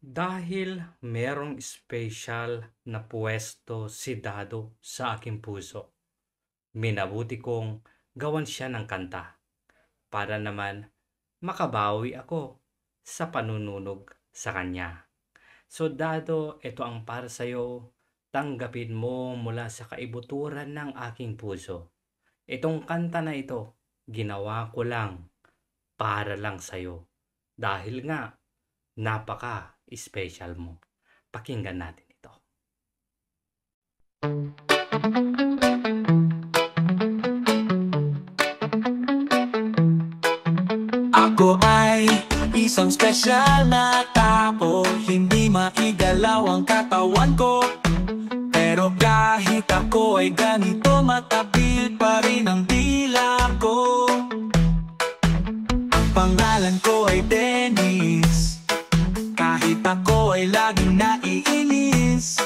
Dahil merong special na pwesto si Dado sa aking puso, minabuti kong gawan siya ng kanta para naman makabawi ako sa panununog sa kanya. So Dado, ito ang para sa'yo. Tanggapin mo mula sa kaibuturan ng aking puso. Itong kanta na ito, ginawa ko lang para lang sa'yo. Dahil nga, napaka-special mo. Pakinggan natin ito. Ako ay isang special na tao, hindi maigalaw ang katawan ko. Pero kahit ako ay ganito, matabil pa rin ang dila ko. Ang pangalan ko ay Dennis, kahit ako ay laging naiinis.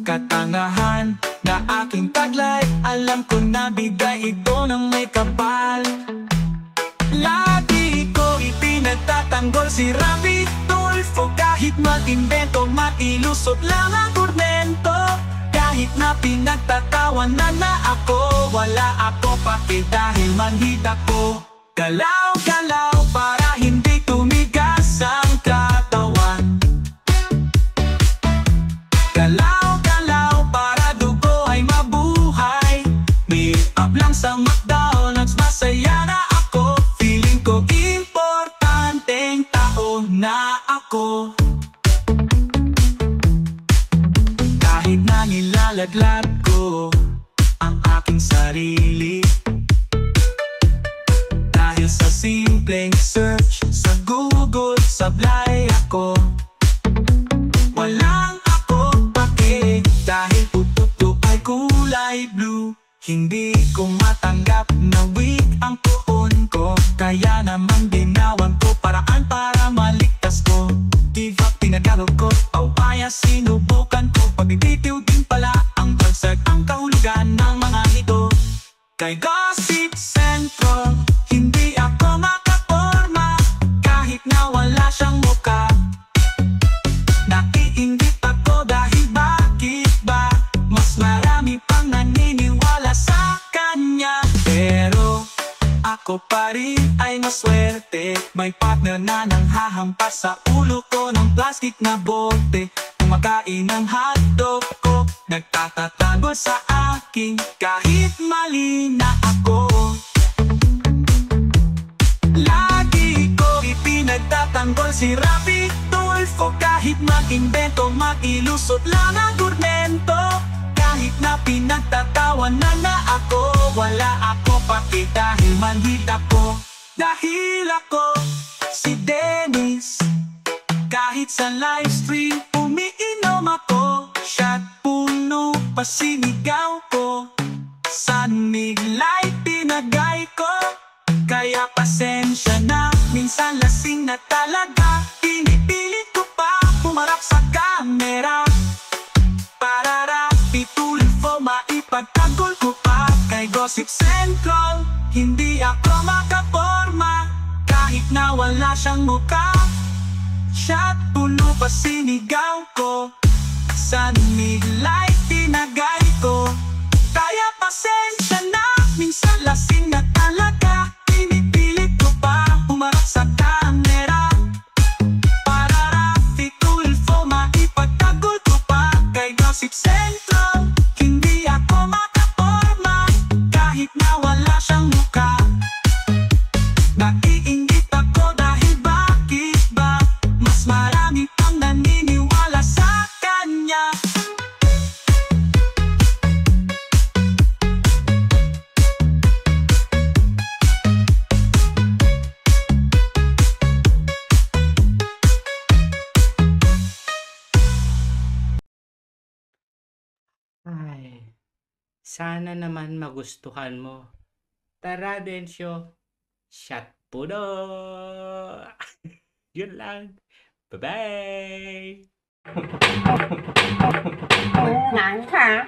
Katangahan na aking taglay, alam ko na bigay ito ng may kapal. Lagi ko ipinagtatanggol si Rapi Tulfo, kahit mag-invento, mailusot lang ang tormento. Kahit na pinagtatawanan na ako, wala ako paki dahil manhid ako. Galaw-galaw para hindi tumigas ang katawan. Galaw-galaw para dugo ay mabuhay. Meet-up lang sa McDonald's, masaya na ako. Feeling ko importanteng tao na ako. Kahit na nilalaglag ko ang aking sarili, dahil sa simpleng search sa Google, sablay ako. Walang ako pake dahil puto ay kulay blue. Hindi ko matanggap na weak ang tuon ko, kaya naman ginawan ko paraan para maligtas ko. Give up, tinagalog ko, paupaya sinubukan ko. Pagbibitiw din pala ang bagsag, ang kahulugan ng mga ito. Kay Gossip Central, hindi ako makaporma, kahit na wala siyang muka. Naiinggit ako dahil bakit ba mas marami pang naniniwala sa kanya. Pero ako pa rin ay maswerte, may partner na nanghahampas sa ulo ko ng plastic na bote. Kumakain ng hotdog ko, nagtatatago sa akin kahit mali na ako. Lagi ko ipinagtatanggol si Rapi Tulfo, kahit mag-invento, mag-ilusot lang ang tormento. Kahit na pinagtatawanan na ako, wala ako paki dahil manhid ako. Dahil ako si Dennis, kahit sa livestream umiinom ako. Shot puno pa sinigaw ko, Sunlight pinagay ko. Kaya pasensya na, minsan lasing na talaga. Pinipilit ko pa pumarap sa camera para Rapi Tulfo maipagtanggol ko pa. Kay Gossip Central, hindi ako makaporma, kahit na wala siyang muka. Shot puno pa sinigaw ko, Sunlight tinagay ko. Kaya pasensya na, minsan lasing na talaga. Pinipilit ko pa humarap sa camera para Rapi Tulfo maipagtanggol ko pa. Kay Gossip Central, hindi ako makaporma, kahit na wala siyang muka. Naiinggit ako dahil bakit ba mas marami pang naniniwala sa kanya. Ay, sana naman magustuhan mo. Tara, Densyo. Shot puno! Yun lang. Bye-bye! 难看。